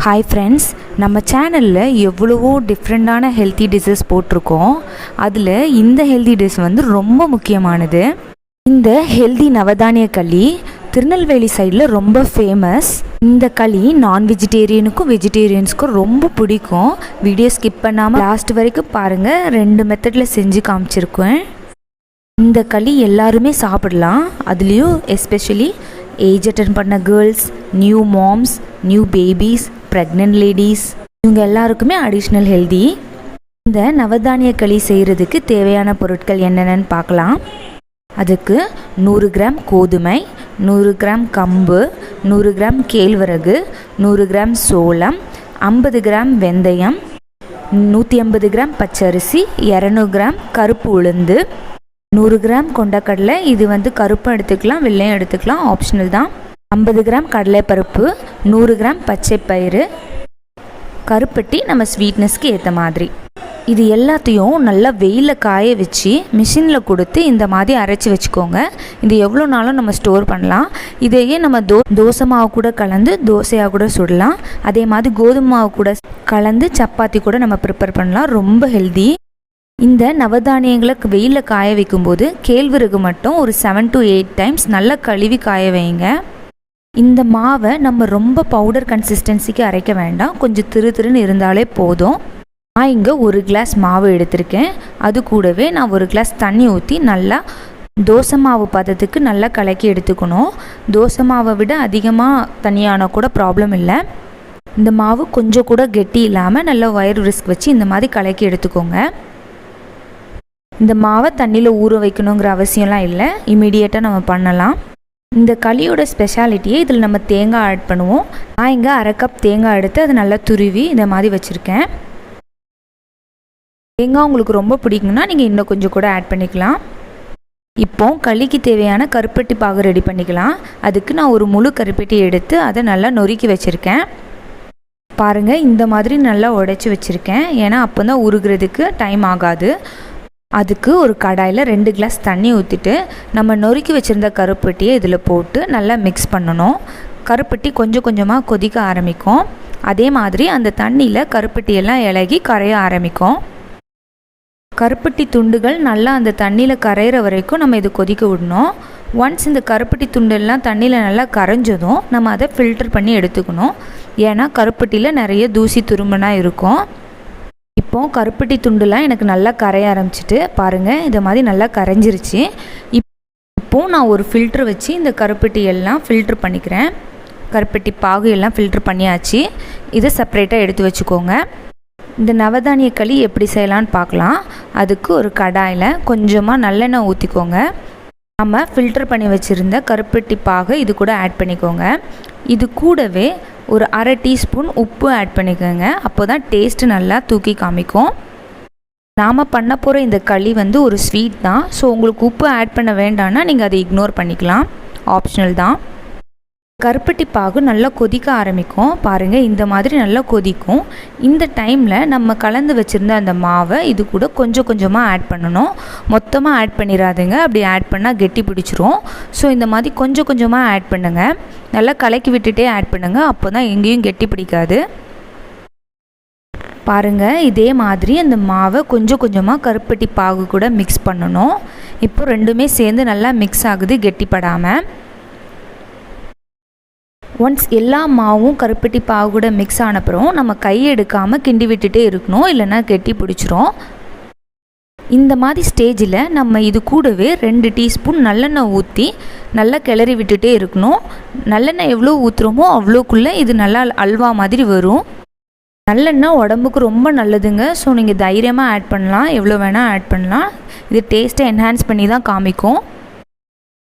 Hi friends, நம்ம சேனலில் எவ்வளவோ டிஃப்ரெண்ட்டான ஹெல்த்தி டிஷ்ஷஸ் போட்டிருக்கோம். அதில் இந்த ஹெல்த்தி டிஷ் வந்து ரொம்ப முக்கியமானது. இந்த ஹெல்தி நவதானிய களி திருநெல்வேலி சைடில் ரொம்ப ஃபேமஸ். இந்த களி நான் வெஜிடேரியனுக்கும் வெஜிடேரியன்ஸுக்கும் ரொம்ப பிடிக்கும். வீடியோ ஸ்கிப் பண்ணாமல் லாஸ்ட் வரைக்கும் பாருங்கள். 2 மெத்தடில் செஞ்சு காமிச்சிருக்கேன். இந்த களி எல்லாருமே சாப்பிடலாம். அதுலேயும் எஸ்பெஷலி ஏஜ் அட்டன் பண்ண girls, new moms, new babies, pregnant ladies, இவங்க எல்லாருக்குமே அடிஷ்னல் ஹெல்தி. இந்த நவதானிய களி செய்கிறதுக்கு தேவையான பொருட்கள் என்னென்னு பார்க்கலாம். அதுக்கு 100 கிராம் கோதுமை, 100 கிராம் கம்பு, 100 கிராம் கேழ்வரகு, 100 கிராம் சோளம், 50 கிராம் வெந்தயம், 150 கிராம் பச்சரிசி, 200 கிராம் கருப்பு உளுந்து, 100 கிராம் கொண்டக்கடலை. இது வந்து கருப்பும் எடுத்துக்கலாம், வெள்ளையும் எடுத்துக்கலாம், ஆப்ஷனல் தான். 50 கிராம் கடலைப்பருப்பு, 100 கிராம் பச்சை பயிறு, கருப்பட்டி நம்ம ஸ்வீட்னஸ்க்கு ஏற்ற மாதிரி. இது எல்லாத்தையும் நல்லா வெயிலில் காய வச்சு மிஷினில் கொடுத்து இந்த மாதிரி அரைச்சி வச்சுக்கோங்க. இது எவ்வளோ நாளும் நம்ம ஸ்டோர் பண்ணலாம். இதையே நம்ம தோசை மாவு கூட கலந்து தோசையாக கூட சுடலாம். அதே மாதிரி கோதுமை மாவு கூட கலந்து சப்பாத்தி கூட நம்ம ப்ரிப்பேர் பண்ணலாம். ரொம்ப ஹெல்தி. இந்த நவதானியங்களை வெயிலில் காய வைக்கும்போது கேழ்வரகு மட்டும் ஒரு 7 to 8 டைம்ஸ் நல்லா கழுவி காய வைங்க. இந்த மாவை நம்ம ரொம்ப பவுடர் கன்சிஸ்டன்சிக்கு அரைக்க வேண்டாம், கொஞ்சம் திருன்னு இருந்தாலே போதும். நான் இங்கே 1 கிளாஸ் மாவு எடுத்திருக்கேன். அது கூடவே நான் 1 கிளாஸ் தண்ணி ஊற்றி நல்லா தோசை மாவு பதத்துக்கு நல்லா கலக்கி எடுத்துக்கணும். தோசை மாவை விட அதிகமாக தண்ணியான கூட ப்ராப்ளம் இல்லை. இந்த மாவு கொஞ்சம் கூட கெட்டி இல்லாமல் நல்லா வயர் ரிஸ்க் வச்சு இந்த மாதிரி கலக்கி எடுத்துக்கோங்க. இந்த மாவை தண்ணியில் ஊற வைக்கணுங்கிற அவசியம்லாம் இல்லை, இமீடியட்டாக நம்ம பண்ணலாம். இந்த களியோட ஸ்பெஷாலிட்டியே இதில் நம்ம தேங்காய் ஆட் பண்ணுவோம். நான் இங்கே 1/2 கப் தேங்காய் எடுத்து அதை நல்லா துருவி இந்த மாதிரி வச்சுருக்கேன். தேங்காய் உங்களுக்கு ரொம்ப பிடிக்குன்னா நீங்கள் இன்னும் கொஞ்சம் கூட ஆட் பண்ணிக்கலாம். இப்போ களிக்கு தேவையான கருப்பட்டி பாகு ரெடி பண்ணிக்கலாம். அதுக்கு நான் ஒரு முழு கருப்பட்டி எடுத்து அதை நல்லா நொறுக்கி வச்சுருக்கேன். பாருங்கள், இந்த மாதிரி நல்லா உடைச்சி வச்சுருக்கேன். ஏன்னா அப்போ தான் உருகிறதுக்கு டைம் ஆகாது. அதுக்கு ஒரு கடாயில் 2 கிளாஸ் தண்ணி ஊற்றிட்டு நம்ம நொறுக்கி வச்சுருந்த கருப்பட்டியை இதில் போட்டு நல்லா மிக்ஸ் பண்ணணும். கருப்பட்டி கொஞ்சம் கொஞ்சமாக கொதிக்க ஆரம்பிக்கும். அதே மாதிரி அந்த தண்ணியில் கருப்பட்டியெல்லாம் இலகி கரைய ஆரம்பிக்கும். கருப்பட்டி துண்டுகள் நல்லா அந்த தண்ணியில் கரையிற வரைக்கும் நம்ம இது கொதிக்க விடணும். ஒன்ஸ் இந்த கருப்பட்டி துண்டெல்லாம் தண்ணியில் நல்லா கரைஞ்சதும் நம்ம அதை ஃபில்டர் பண்ணி எடுத்துக்கணும். ஏன்னா கருப்பட்டியில் நிறைய தூசி துரும்புனா இருக்கும். இப்போது கருப்பட்டி துண்டுலாம் எனக்கு நல்லா கரைய ஆரம்பிச்சிட்டு பாருங்கள், இதை மாதிரி நல்லா கரைஞ்சிருச்சு. இப்போது நான் ஒரு ஃபில்ட்ரு வச்சு இந்த கருப்பட்டி எல்லாம் ஃபில்ட்ரு பண்ணிக்கிறேன். கருப்பட்டி பாகு எல்லாம் ஃபில்ட்ரு பண்ணியாச்சு. இதை செப்பரேட்டாக எடுத்து வச்சுக்கோங்க. இந்த நவதானிய களி எப்படி செய்யலான்னு பார்க்கலாம். அதுக்கு ஒரு கடாயில் கொஞ்சமாக நல்லெண்ணெய் ஊற்றிக்கோங்க. நம்ம ஃபில்டர் பண்ணி வச்சுருந்த கருப்பட்டி பாகு இது கூட ஆட் பண்ணிக்கோங்க. இது கூடவே ஒரு 1/2 டீஸ்பூன் உப்பு ஆட் பண்ணிக்கோங்க. அப்போ தான் டேஸ்ட்டு நல்லா தூக்கி காமிக்கும். நாம் பண்ண போகிற இந்த களி வந்து ஒரு ஸ்வீட் தான். ஸோ உங்களுக்கு உப்பு ஆட் பண்ண வேண்டாம்னா நீங்கள் அதை இக்னோர் பண்ணிக்கலாம், ஆப்ஷனல் தான். கருப்பட்டி பாகு நல்லா கொதிக்க ஆரம்பிக்கும். பாருங்கள், இந்த மாதிரி நல்லா கொதிக்கும். இந்த டைமில் நம்ம கலந்து வச்சுருந்த அந்த மாவை இது கூட கொஞ்சம் கொஞ்சமாக ஆட் பண்ணணும். மொத்தமாக ஆட் பண்ணிடாதுங்க, அப்படி ஆட் பண்ணால் கெட்டி பிடிச்சிரும். ஸோ இந்த மாதிரி கொஞ்சம் கொஞ்சமாக ஆட் பண்ணுங்கள். நல்லா கலக்கி விட்டுட்டே ஆட் பண்ணுங்கள், அப்போ தான் எங்கேயும் கெட்டி பிடிக்காது. பாருங்கள், இதே மாதிரி அந்த மாவை கொஞ்சம் கொஞ்சமாக கருப்பட்டி பாகு கூட மிக்ஸ் பண்ணணும். இப்போ ரெண்டுமே சேர்ந்து நல்லா மிக்ஸ் ஆகுது கெட்டிப்படாமல். ஒன்ஸ் எல்லா மாவும் கருப்பட்டி பாகு கூட மிக்ஸ் ஆனப்புறம் நம்ம கை எடுக்காமல் கிண்டி விட்டுட்டே இருக்கணும், இல்லைன்னா கெட்டி பிடிச்சிரும். இந்த மாதிரி ஸ்டேஜில் நம்ம இது கூடவே 2 டீஸ்பூன் நல்லெண்ணெய் ஊற்றி நல்லா கிளறி விட்டுட்டே இருக்கணும். நல்லெண்ணெய் எவ்வளோ ஊற்றுறோமோ அவ்வளோக்குள்ளே இது நல்லா அல்வா மாதிரி வரும். நல்லெண்ணெய் உடம்புக்கு ரொம்ப நல்லதுங்க. ஸோ நீங்கள் தைரியமாக ஆட் பண்ணலாம், எவ்வளோ வேணால் ஆட் பண்ணலாம். இது டேஸ்ட்டை என்ஹான்ஸ் பண்ணி தான் காமிக்கும்.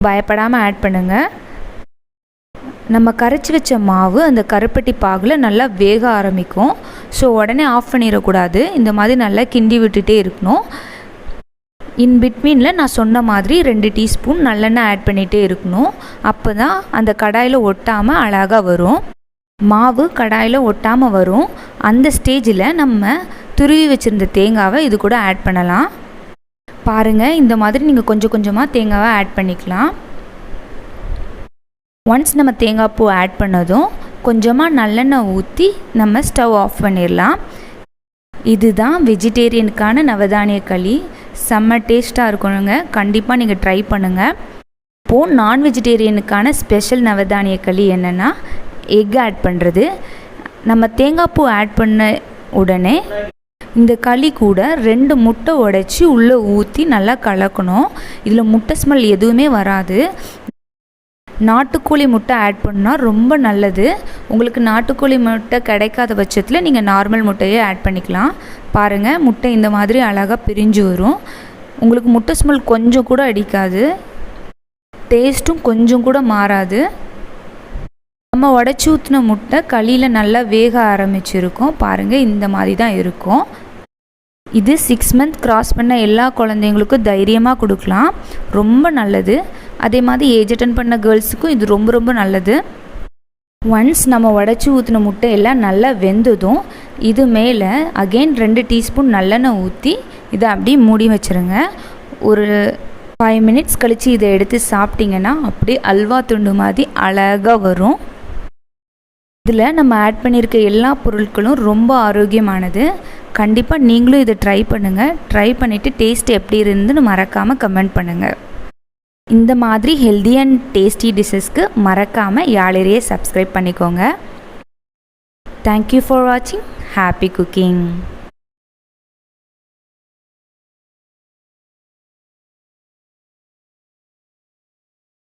பயப்படாமல் ஆட் பண்ணுங்கள். நம்ம கரைச்சி வச்ச மாவு அந்த கருப்பட்டி பாகில் நல்லா வேக ஆரம்பிக்கும். ஸோ உடனே ஆஃப் பண்ணிடக்கூடாது. இந்த மாதிரி நல்லா கிண்டி விட்டுட்டே இருக்கணும். இன் பிட்வீனில் நான் சொன்ன மாதிரி 2 டீஸ்பூன் நல்லெண்ணெய் ஆட் பண்ணிகிட்டே இருக்கணும். அப்போ தான் அந்த கடாயில் ஒட்டாமல் அழகாக வரும். மாவு கடாயில் ஒட்டாமல் வரும். அந்த ஸ்டேஜில் நம்ம துருவி வச்சுருந்த தேங்காவை இது கூட ஆட் பண்ணலாம். பாருங்கள், இந்த மாதிரி நீங்கள் கொஞ்சம் கொஞ்சமாக தேங்காவை ஆட் பண்ணிக்கலாம். ஒன்ஸ் நம்ம தேங்காய் பூ ஆட் பண்ணதும் கொஞ்சமாக நல்லெண்ணெய் ஊற்றி நம்ம ஸ்டவ் ஆஃப் பண்ணிடலாம். இதுதான் வெஜிடேரியனுக்கான நவதானிய களி. செம்ம டேஸ்ட்டாக இருக்கணுங்க, கண்டிப்பாக நீங்கள் ட்ரை பண்ணுங்கள். இப்போது நான் வெஜிடேரியனுக்கான ஸ்பெஷல் நவதானிய களி என்னென்னா எக் ஆட் பண்ணுறது. நம்ம தேங்காய் பூ ஆட் பண்ண உடனே இந்த களி கூட 2 முட்டை உடைச்சி உள்ளே ஊற்றி நல்லா கலக்கணும். இதில் முட்டை ஸ்மெல் எதுவுமே வராது. நாட்டுக்கோழி முட்டை ஆட் பண்ணால் ரொம்ப நல்லது. உங்களுக்கு நாட்டுக்கோழி முட்டை கிடைக்காத பட்சத்தில் நீங்கள் நார்மல் முட்டையே ஆட் பண்ணிக்கலாம். பாருங்கள், முட்டை இந்த மாதிரி அழகாக பிரிஞ்சு வரும். உங்களுக்கு முட்டை ஸ்மெல் கொஞ்சம் கூட அடிக்காது, டேஸ்ட்டும் கொஞ்சம் கூட மாறாது. நம்ம உடச்சி ஊற்றின முட்டை களியில் நல்லா வேக ஆரம்பிச்சிருக்கோம். பாருங்கள், இந்த மாதிரி தான் இருக்கும். இது 6 மந்த் கிராஸ் பண்ண எல்லா குழந்தைங்களுக்கும் தைரியமாக கொடுக்கலாம், ரொம்ப நல்லது. அதே மாதிரி ஏஜ் அட்டன் பண்ண கேர்ள்ஸுக்கும் இது ரொம்ப ரொம்ப நல்லது. ஒன்ஸ் நம்ம உடச்சி ஊற்றின முட்டை எல்லாம் நல்லா வெந்ததும் இது மேலே அகெயின் 2 டீஸ்பூன் நல்லெண்ணெய் ஊற்றி இதை அப்படியே மூடி வச்சுருங்க. ஒரு 5 மினிட்ஸ் கழித்து இதை எடுத்து சாப்பிட்டிங்கன்னா அப்படியே அல்வா துண்டு மாதிரி அழகாக வரும். இதில் நம்ம ஆட் பண்ணியிருக்க எல்லா பொருட்களும் ரொம்ப ஆரோக்கியமானது. கண்டிப்பாக நீங்களும் இதை ட்ரை பண்ணுங்கள். ட்ரை பண்ணிவிட்டு டேஸ்ட் எப்படி இருந்துன்னு மறக்காமல் கமெண்ட் பண்ணுங்கள். இந்த மாதிரி ஹெல்தி அண்ட் டேஸ்டி டிஷ்ஷஸ்க்கு மறக்காமல் யாழிரையை சப்ஸ்கிரைப் பண்ணிக்கோங்க. தேங்க்யூ ஃபார் வாட்சிங். Happy cooking.